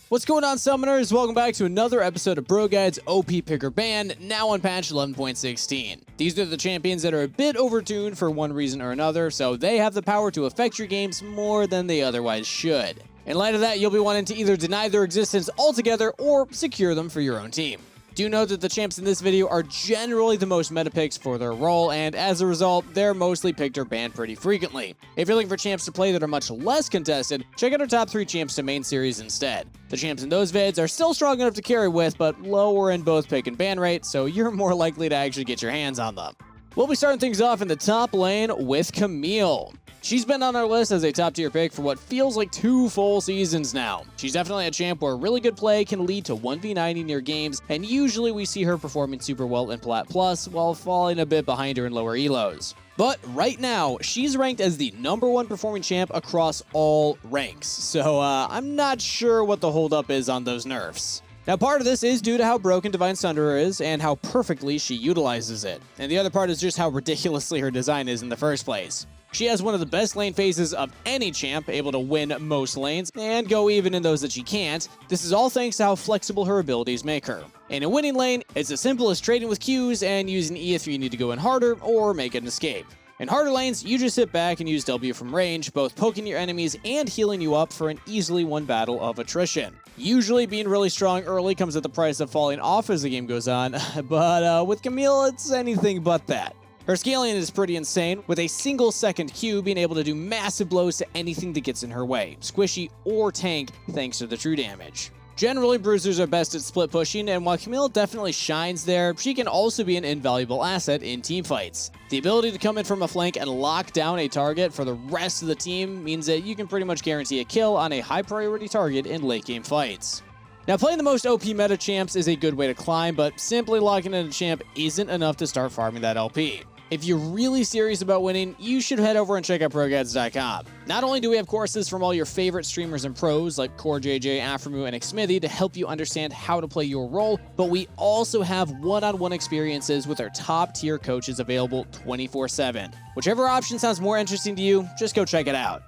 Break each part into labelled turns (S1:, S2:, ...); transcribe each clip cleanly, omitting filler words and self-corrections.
S1: What's going on, Summoners? Welcome back to another episode of ProGuides OP Picker Ban, now on patch 11.16. These are the champions that are a bit overtuned for one reason or another, so they have the power to affect your games more than they otherwise should. In light of that, you'll be wanting to either deny their existence altogether or secure them for your own team. Do note that the champs in this video are generally the most meta picks for their role, and as a result, they're mostly picked or banned pretty frequently. If you're looking for champs to play that are much less contested, check out our top 3 champs to main series instead. The champs in those vids are still strong enough to carry with, but lower in both pick and ban rate, so you're more likely to actually get your hands on them. We'll be starting things off in the top lane with Camille. She's been on our list as a top tier pick for what feels like 2 full seasons now. She's definitely a champ where really good play can lead to 1v9 in your games, and usually we see her performing super well in Plat Plus while falling a bit behind her in lower elos. But right now, she's ranked as the #1 performing champ across all ranks, so I'm not sure what the holdup is on those nerfs. Now, part of this is due to how broken Divine Sunderer is and how perfectly she utilizes it, and the other part is just how ridiculously her design is in the first place. She has one of the best lane phases of any champ, able to win most lanes and go even in those that she can't. This is all thanks to how flexible her abilities make her. In a winning lane, it's as simple as trading with Qs and using E if you need to go in harder or make an escape. In harder lanes, you just sit back and use W from range, both poking your enemies and healing you up for an easily won battle of attrition. Usually being really strong early comes at the price of falling off as the game goes on, but with Camille, it's anything but that. Her scaling is pretty insane, with a single second Q being able to do massive blows to anything that gets in her way, squishy or tank, thanks to the true damage. Generally, bruisers are best at split pushing, and while Camille definitely shines there, she can also be an invaluable asset in teamfights. The ability to come in from a flank and lock down a target for the rest of the team means that you can pretty much guarantee a kill on a high priority target in late game fights. Now, playing the most OP meta champs is a good way to climb, but simply locking in a champ isn't enough to start farming that LP. If you're really serious about winning, you should head over and check out ProGuides.com. Not only do we have courses from all your favorite streamers and pros like Core JJ, Aframu, and Xmithy to help you understand how to play your role, but we also have one-on-one experiences with our top-tier coaches available 24/7. Whichever option sounds more interesting to you, just go check it out.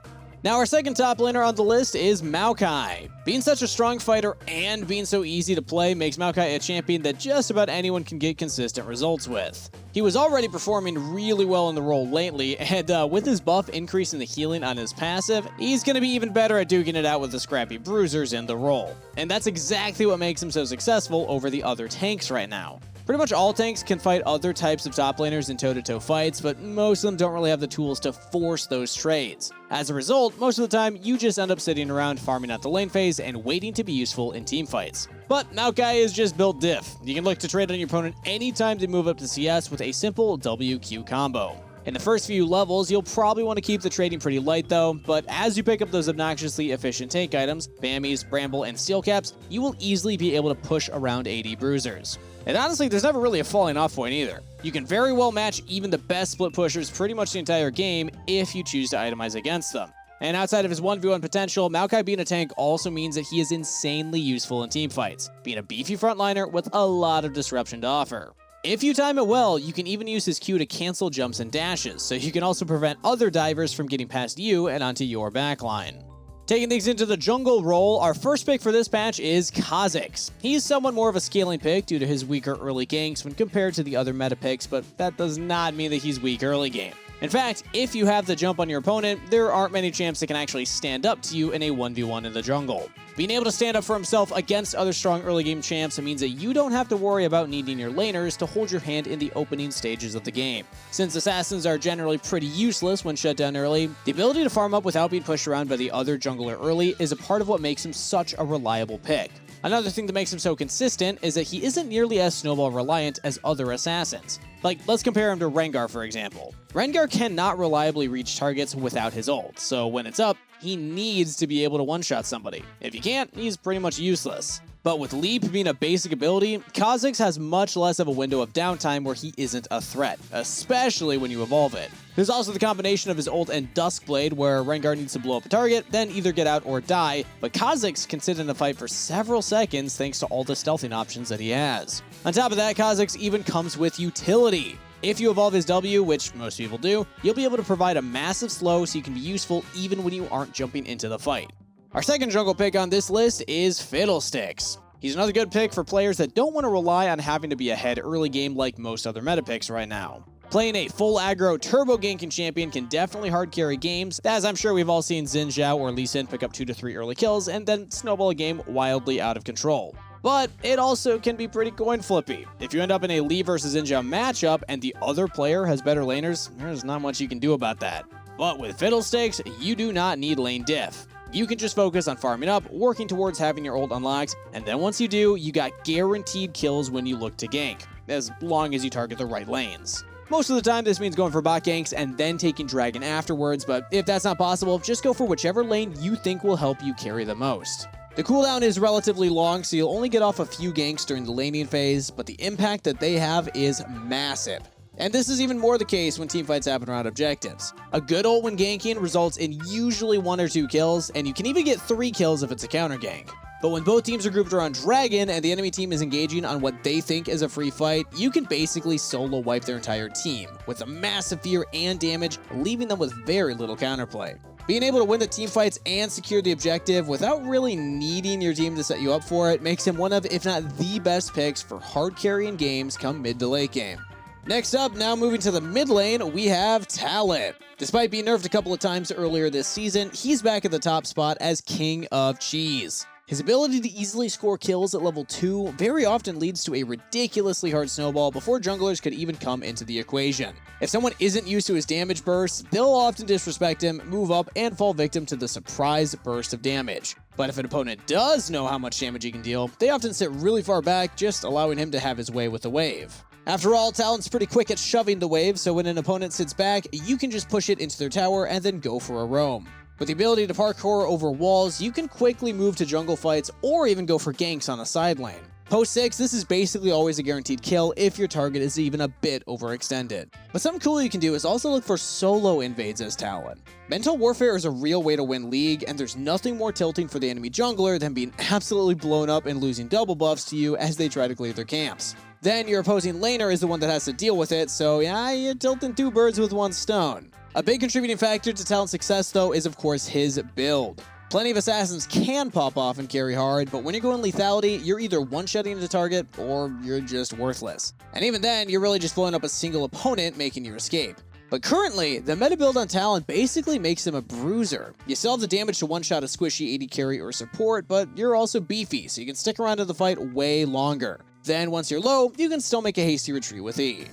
S1: Now, our second top laner on the list is Maokai. Being such a strong fighter and being so easy to play makes Maokai a champion that just about anyone can get consistent results with. He was already performing really well in the role lately, and with his buff increasing the healing on his passive, he's going to be even better at duking it out with the scrappy bruisers in the role. And that's exactly what makes him so successful over the other tanks right now. Pretty much all tanks can fight other types of top laners in toe-to-toe fights, but most of them don't really have the tools to force those trades. As a result, most of the time, you just end up sitting around farming out the lane phase and waiting to be useful in team fights. But Maokai is just built diff. You can look to trade on your opponent anytime they move up to CS with a simple WQ combo. In the first few levels, you'll probably want to keep the trading pretty light though, but as you pick up those obnoxiously efficient tank items, Bammies, Bramble, and Steel Caps, you will easily be able to push around AD bruisers. And honestly, there's never really a falling off point either. You can very well match even the best split pushers pretty much the entire game if you choose to itemize against them. And outside of his 1v1 potential, Maokai being a tank also means that he is insanely useful in teamfights, being a beefy frontliner with a lot of disruption to offer. If you time it well, you can even use his Q to cancel jumps and dashes, so you can also prevent other divers from getting past you and onto your backline. Taking things into the jungle role, our first pick for this patch is Kha'Zix. He's somewhat more of a scaling pick due to his weaker early ganks when compared to the other meta picks, but that does not mean that he's weak early game. In fact, if you have the jump on your opponent, there aren't many champs that can actually stand up to you in a 1v1 in the jungle. Being able to stand up for himself against other strong early game champs means that you don't have to worry about needing your laners to hold your hand in the opening stages of the game. Since assassins are generally pretty useless when shut down early, the ability to farm up without being pushed around by the other jungler early is a part of what makes him such a reliable pick. Another thing that makes him so consistent is that he isn't nearly as snowball reliant as other assassins. Like, let's compare him to Rengar, for example. Rengar cannot reliably reach targets without his ult, so when it's up, he needs to be able to one-shot somebody. If he can't, he's pretty much useless. But with Leap being a basic ability, Kha'Zix has much less of a window of downtime where he isn't a threat, especially when you evolve it. There's also the combination of his ult and Duskblade, where Rengar needs to blow up a target, then either get out or die, but Kha'Zix can sit in a fight for several seconds thanks to all the stealthing options that he has. On top of that, Kha'Zix even comes with utility. If you evolve his W, which most people do, you'll be able to provide a massive slow so you can be useful even when you aren't jumping into the fight. Our second jungle pick on this list is Fiddlesticks. He's another good pick for players that don't want to rely on having to be ahead early game like most other meta picks right now. Playing a full aggro turbo ganking champion can definitely hard carry games, as I'm sure we've all seen Xin Zhao or Lee Sin pick up 2 to 3 early kills and then snowball a game wildly out of control. But it also can be pretty coin flippy. If you end up in a Lee versus Xin Zhao matchup and the other player has better laners, there's not much you can do about that. But with Fiddlesticks, you do not need lane diff. You can just focus on farming up, working towards having your ult unlocked, and then once you do, you got guaranteed kills when you look to gank, as long as you target the right lanes. Most of the time, this means going for bot ganks and then taking Dragon afterwards, but if that's not possible, just go for whichever lane you think will help you carry the most. The cooldown is relatively long, so you'll only get off a few ganks during the laning phase, but the impact that they have is massive. And this is even more the case when teamfights happen around objectives. A good ult when ganking results in usually 1 or 2 kills, and you can even get 3 kills if it's a counter gank. But when both teams are grouped around Dragon and the enemy team is engaging on what they think is a free fight, you can basically solo wipe their entire team, with a massive fear and damage, leaving them with very little counterplay. Being able to win the team fights and secure the objective without really needing your team to set you up for it makes him one of, if not the best picks for hard carrying games come mid to late game. Next up, now moving to the mid lane, we have Talon. Despite being nerfed a couple of times earlier this season, he's back at the top spot as King of Cheese. His ability to easily score kills at level 2 very often leads to a ridiculously hard snowball before junglers could even come into the equation. If someone isn't used to his damage bursts, they'll often disrespect him, move up, and fall victim to the surprise burst of damage. But if an opponent does know how much damage he can deal, they often sit really far back, just allowing him to have his way with the wave. After all, Talon's pretty quick at shoving the wave, so when an opponent sits back, you can just push it into their tower and then go for a roam. With the ability to parkour over walls, you can quickly move to jungle fights or even go for ganks on a side lane. Post 6, this is basically always a guaranteed kill if your target is even a bit overextended. But something cool you can do is also look for solo invades as Talon. Mental warfare is a real way to win League, and there's nothing more tilting for the enemy jungler than being absolutely blown up and losing double buffs to you as they try to clear their camps. Then your opposing laner is the one that has to deal with it, so yeah, you're tilting 2 birds with 1 stone. A big contributing factor to Talon's success, though, is of course his build. Plenty of assassins can pop off and carry hard, but when you're going lethality, you're either one-shotting the target or you're just worthless. And even then, you're really just blowing up a single opponent, making your escape. But currently, the meta build on Talon basically makes him a bruiser. You still have the damage to one-shot a squishy AD carry or support, but you're also beefy, so you can stick around in the fight way longer. Then once you're low, you can still make a hasty retreat with E.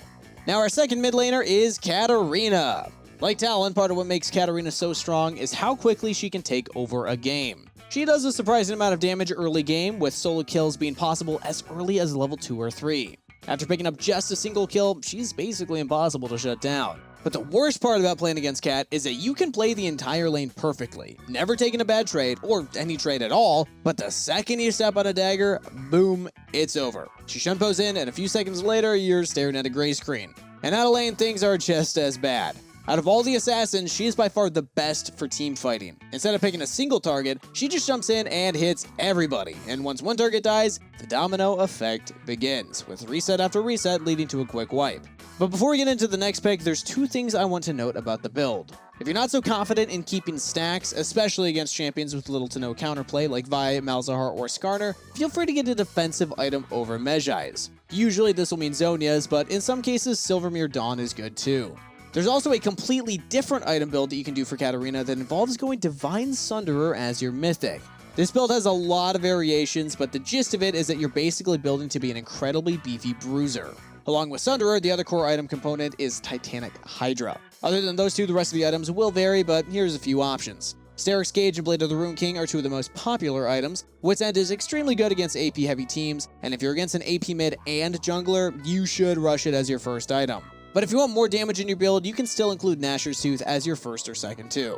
S1: Now our second mid laner is Katarina. Like Talon, part of what makes Katarina so strong is how quickly she can take over a game. She does a surprising amount of damage early game, with solo kills being possible as early as level 2 or 3. After picking up just a single kill, she's basically impossible to shut down. But the worst part about playing against Kat is that you can play the entire lane perfectly, never taking a bad trade, or any trade at all, but the second you step on a dagger, boom, it's over. She shunpos in, and a few seconds later, you're staring at a gray screen. And out of lane, things are just as bad. Out of all the assassins, she is by far the best for team fighting. Instead of picking a single target, she just jumps in and hits everybody. And once one target dies, the domino effect begins, with reset after reset leading to a quick wipe. But before we get into the next pick, there's 2 things I want to note about the build. If you're not so confident in keeping stacks, especially against champions with little to no counterplay like Vi, Malzahar, or Skarner, feel free to get a defensive item over Mejai's. Usually this will mean Zhonya's, but in some cases Silvermere Dawn is good too. There's also a completely different item build that you can do for Katarina that involves going Divine Sunderer as your mythic. This build has a lot of variations, but the gist of it is that you're basically building to be an incredibly beefy bruiser. Along with Sunderer, the other core item component is Titanic Hydra. Other than those 2, the rest of the items will vary, but here's a few options. Steric's Gauge and Blade of the Rune King are 2 of the most popular items. Wit's End is extremely good against AP heavy teams, and if you're against an AP mid and jungler, you should rush it as your first item. But if you want more damage in your build, you can still include Nashor's Tooth as your first or second too.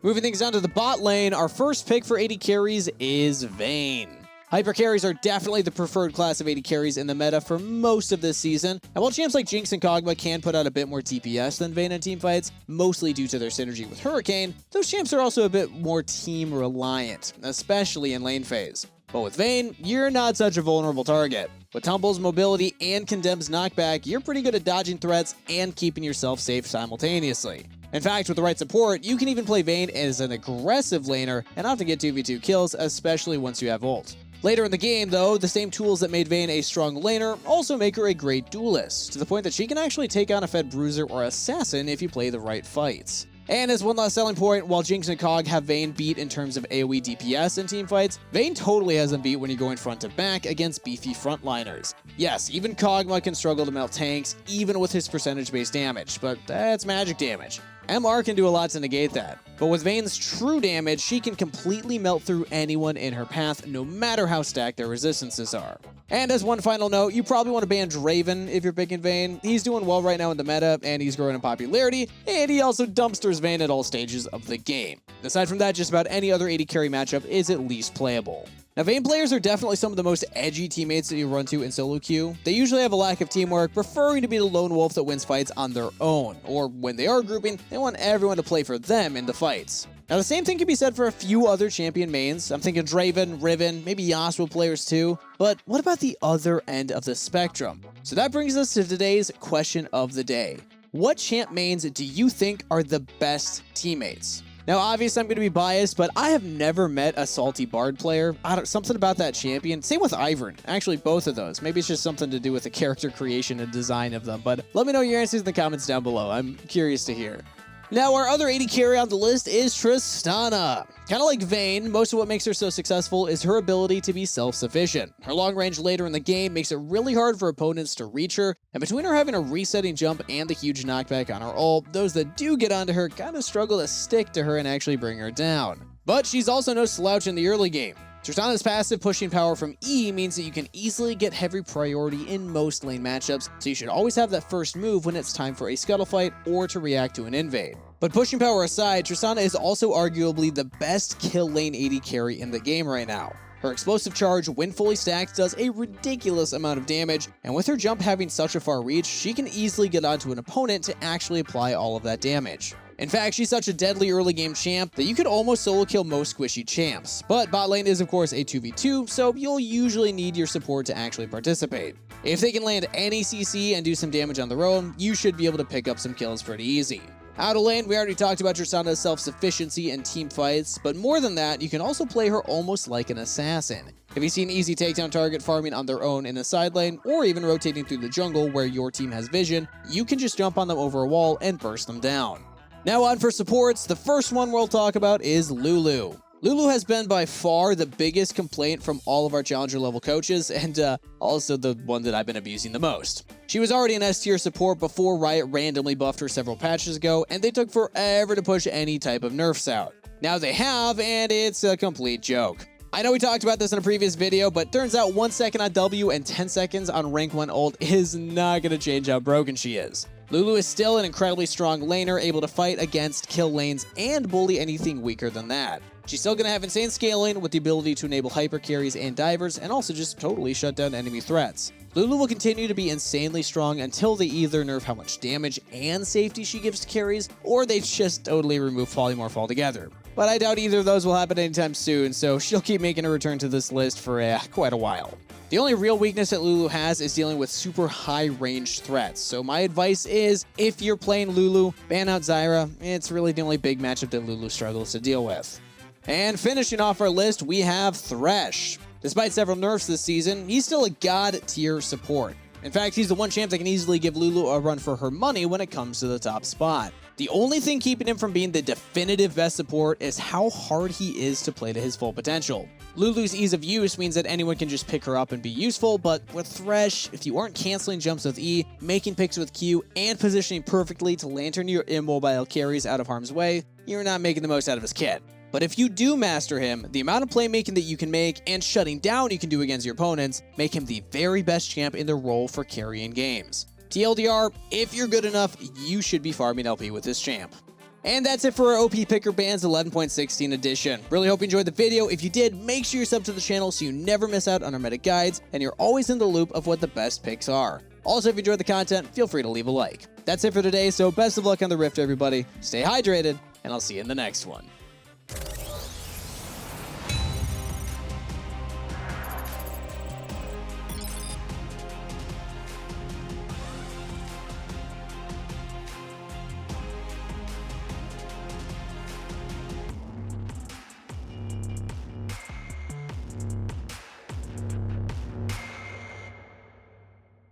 S1: Moving things down to the bot lane, our first pick for AD carries is Vayne. Hyper carries are definitely the preferred class of AD carries in the meta for most of this season, and while champs like Jinx and Kog'Maw can put out a bit more DPS than Vayne in teamfights, mostly due to their synergy with Hurricane, those champs are also a bit more team reliant, especially in lane phase. But with Vayne, you're not such a vulnerable target. With Tumble's mobility and Condemn's knockback, you're pretty good at dodging threats and keeping yourself safe simultaneously. In fact, with the right support, you can even play Vayne as an aggressive laner and often get 2v2 kills, especially once you have ult. Later in the game, though, the same tools that made Vayne a strong laner also make her a great duelist, to the point that she can actually take on a fed bruiser or assassin if you play the right fights. And as one last selling point, while Jinx and Cog have Vayne beat in terms of AoE DPS in team fights, Vayne totally has them beat when you're going front to back against beefy frontliners. Yes, even Kog'Maw can struggle to melt tanks, even with his percentage-based damage, but that's magic damage. MR can do a lot to negate that. But with Vayne's true damage, she can completely melt through anyone in her path, no matter how stacked their resistances are. And as one final note, you probably want to ban Draven if you're picking Vayne. He's doing well right now in the meta, and he's growing in popularity, and he also dumpsters Vayne at all stages of the game. Aside from that, just about any other AD carry matchup is at least playable. Now, Vayne players are definitely some of the most edgy teammates that you run to in solo queue. They usually have a lack of teamwork, preferring to be the lone wolf that wins fights on their own, or when they are grouping, they want everyone to play for them in the fights. Now, the same thing can be said for a few other champion mains. I'm thinking Draven, Riven, maybe Yasuo players too. But what about the other end of the spectrum? So that brings us to today's question of the day. What champ mains do you think are the best teammates? Now, obviously, I'm going to be biased, but I have never met a salty Bard player. Something about that champion. Same with Ivern. Actually, both of those. Maybe it's just something to do with the character creation and design of them. But let me know your answers in the comments down below. I'm curious to hear. Now, our other AD carry on the list is Tristana. Kind of like Vayne, most of what makes her so successful is her ability to be self-sufficient. Her long range later in the game makes it really hard for opponents to reach her, and between her having a resetting jump and the huge knockback on her ult, those that do get onto her kind of struggle to stick to her and actually bring her down. But she's also no slouch in the early game. Tristana's passive pushing power from E means that you can easily get heavy priority in most lane matchups, so you should always have that first move when it's time for a scuttle fight or to react to an invade. But pushing power aside, Tristana is also arguably the best kill lane AD carry in the game right now. Her explosive charge, when fully stacked, does a ridiculous amount of damage, and with her jump having such a far reach, she can easily get onto an opponent to actually apply all of that damage. In fact, she's such a deadly early game champ that you could almost solo kill most squishy champs. But bot lane is of course a 2v2, so you'll usually need your support to actually participate. If they can land any CC and do some damage on their own, you should be able to pick up some kills pretty easy. Out of lane, we already talked about Tristana's self-sufficiency in team fights, but more than that, you can also play her almost like an assassin. If you see an easy takedown target farming on their own in a side lane, or even rotating through the jungle where your team has vision, you can just jump on them over a wall and burst them down. Now on for supports, the first one we'll talk about is Lulu. Lulu has been by far the biggest complaint from all of our challenger level coaches, and also the one that I've been abusing the most. She was already an S tier support before Riot randomly buffed her several patches ago, and they took forever to push any type of nerfs out. Now they have, and it's a complete joke. I know we talked about this in a previous video, but turns out 1 second on W and 10 seconds on rank 1 ult is not going to change how broken she is. Lulu is still an incredibly strong laner, able to fight against kill lanes and bully anything weaker than that. She's still going to have insane scaling with the ability to enable hyper carries and divers, and also just totally shut down enemy threats. Lulu will continue to be insanely strong until they either nerf how much damage and safety she gives to carries, or they just totally remove polymorph altogether. But I doubt either of those will happen anytime soon, so she'll keep making a return to this list for quite a while. The only real weakness that Lulu has is dealing with super high range threats, so my advice is, if you're playing Lulu, ban out Zyra. It's really the only big matchup that Lulu struggles to deal with. And finishing off our list, we have Thresh. Despite several nerfs this season, he's still a god tier support. In fact, he's the one champ that can easily give Lulu a run for her money when it comes to the top spot. The only thing keeping him from being the definitive best support is how hard he is to play to his full potential. Lulu's ease of use means that anyone can just pick her up and be useful, but with Thresh, if you aren't canceling jumps with E, making picks with Q, and positioning perfectly to lantern your immobile carries out of harm's way, you're not making the most out of his kit. But if you do master him, the amount of playmaking that you can make and shutting down you can do against your opponents make him the very best champ in the role for carrying games. TLDR, if you're good enough, you should be farming LP with this champ. And that's it for our OP Picker Bands 11.16 edition. Really hope you enjoyed the video. If you did, make sure you sub to the channel so you never miss out on our meta guides and you're always in the loop of what the best picks are. Also, if you enjoyed the content, feel free to leave a like. That's it for today, so best of luck on the Rift, everybody. Stay hydrated, and I'll see you in the next one.